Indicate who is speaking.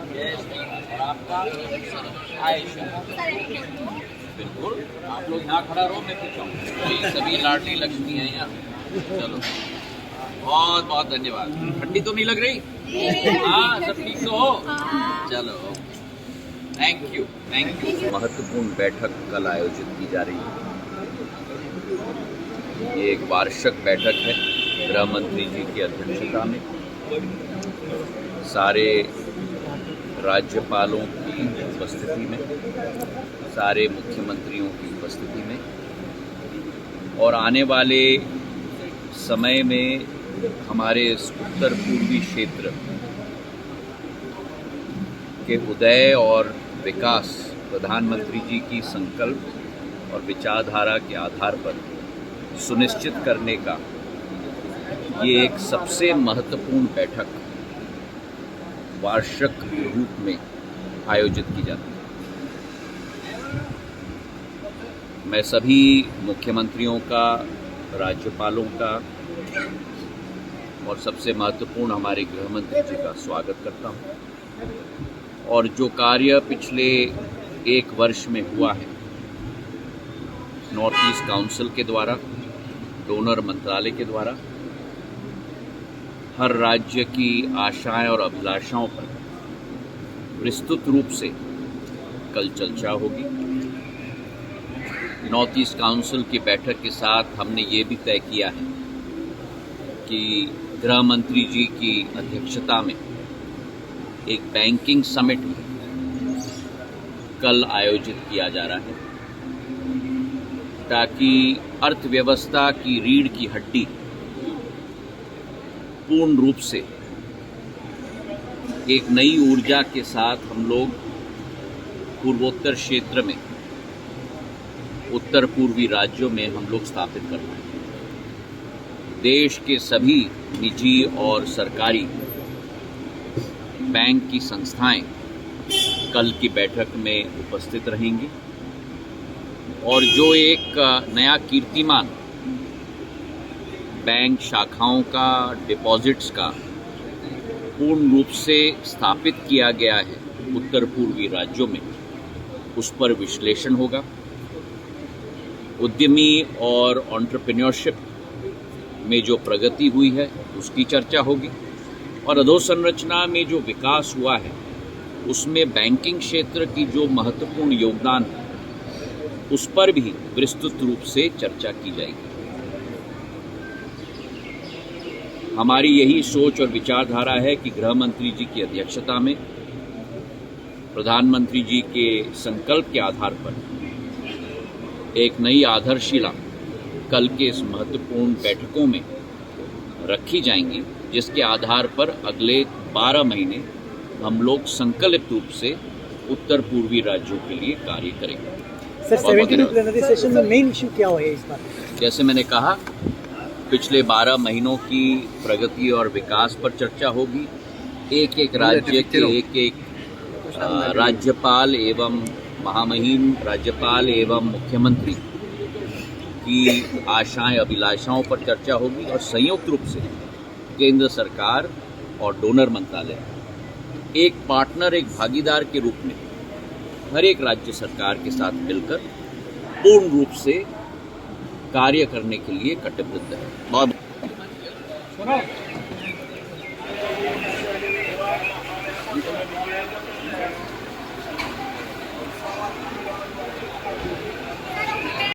Speaker 1: और आपका आयशा। बिल्कुल, आप लोग यहाँ खड़ा रहो, मैं पूछाऊँ। सभी लाडली लक्ष्मी हैं यहाँ। चलो, बहुत बहुत धन्यवाद। ठंडी तो नहीं लग रही? हाँ, सब ठीक तो हो? चलो, थैंक यू, थैंक यू। महत्वपूर्ण बैठक कल आयोजित की जा रही है। ये एक वार्षिक बैठक है गृह मंत्री जी की अध्यक्षता में। सारे राज्यपालों की उपस्थिति में, सारे मुख्यमंत्रियों की उपस्थिति में, और आने वाले समय में हमारे इस उत्तर पूर्वी क्षेत्र के उदय और विकास प्रधानमंत्री जी की संकल्प और विचारधारा के आधार पर सुनिश्चित करने का ये एक सबसे महत्वपूर्ण बैठक वार्षिक रूप में आयोजित की जाती है। मैं सभी मुख्यमंत्रियों का, राज्यपालों का और सबसे महत्वपूर्ण हमारे गृह मंत्री जी का स्वागत करता हूं। और जो कार्य पिछले एक वर्ष में हुआ है नॉर्थ ईस्ट काउंसिल के द्वारा, डोनर मंत्रालय के द्वारा, हर राज्य की आशाएं और अभिलाषाओं पर विस्तृत रूप से कल चर्चा होगी। नॉर्थ ईस्ट काउंसिल की बैठक के साथ हमने ये भी तय किया है कि गृह मंत्री जी की अध्यक्षता में एक बैंकिंग समिट कल आयोजित किया जा रहा है, ताकि अर्थव्यवस्था की रीढ़ की हड्डी पूर्ण रूप से एक नई ऊर्जा के साथ हम लोग पूर्वोत्तर क्षेत्र में, उत्तर पूर्वी राज्यों में हम लोग स्थापित कर पाएं। देश के सभी निजी और सरकारी बैंक की संस्थाएं कल की बैठक में उपस्थित रहेंगी और जो एक नया कीर्तिमान बैंक शाखाओं का, डिपॉजिट्स का पूर्ण रूप से स्थापित किया गया है उत्तर पूर्वी राज्यों में, उस पर विश्लेषण होगा। उद्यमी और एंटरप्रेन्योरशिप में जो प्रगति हुई है उसकी चर्चा होगी और अधोसंरचना में जो विकास हुआ है उसमें बैंकिंग क्षेत्र की जो महत्वपूर्ण योगदान है उस पर भी विस्तृत रूप से चर्चा की जाएगी। हमारी यही सोच और विचारधारा है कि गृह मंत्री जी की अध्यक्षता में प्रधानमंत्री जी के संकल्प के आधार पर एक नई आधारशिला कल के इस महत्वपूर्ण बैठकों में रखी जाएंगी, जिसके आधार पर अगले 12 महीने हम लोग संकल्पित रूप से उत्तर पूर्वी राज्यों के लिए कार्य करेंगे।
Speaker 2: सर, 72 प्लेनरी सेशन में मेन इश्यू क्या होगा इस बार? जैसे
Speaker 1: मैंने कहा, पिछले 12 महीनों की प्रगति और विकास पर चर्चा होगी। एक एक राज्य के एक राज्यपाल एवं महामहिम राज्यपाल एवं मुख्यमंत्री की आशाएं अभिलाषाओं पर चर्चा होगी और संयुक्त रूप से केंद्र सरकार और डोनर मंत्रालय एक पार्टनर, एक भागीदार के रूप में हर एक राज्य सरकार के साथ मिलकर पूर्ण रूप से कार्य करने के लिए कटिबद्ध है। बहुत